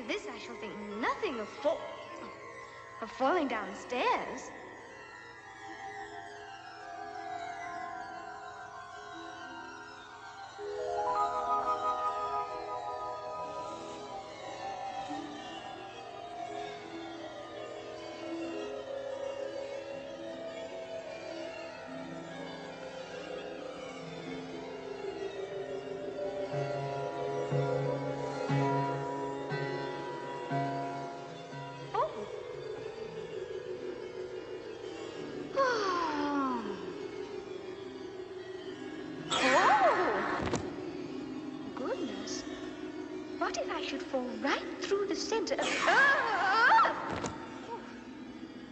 After this, I shall think nothing of falling downstairs. What if I should fall right through the center of...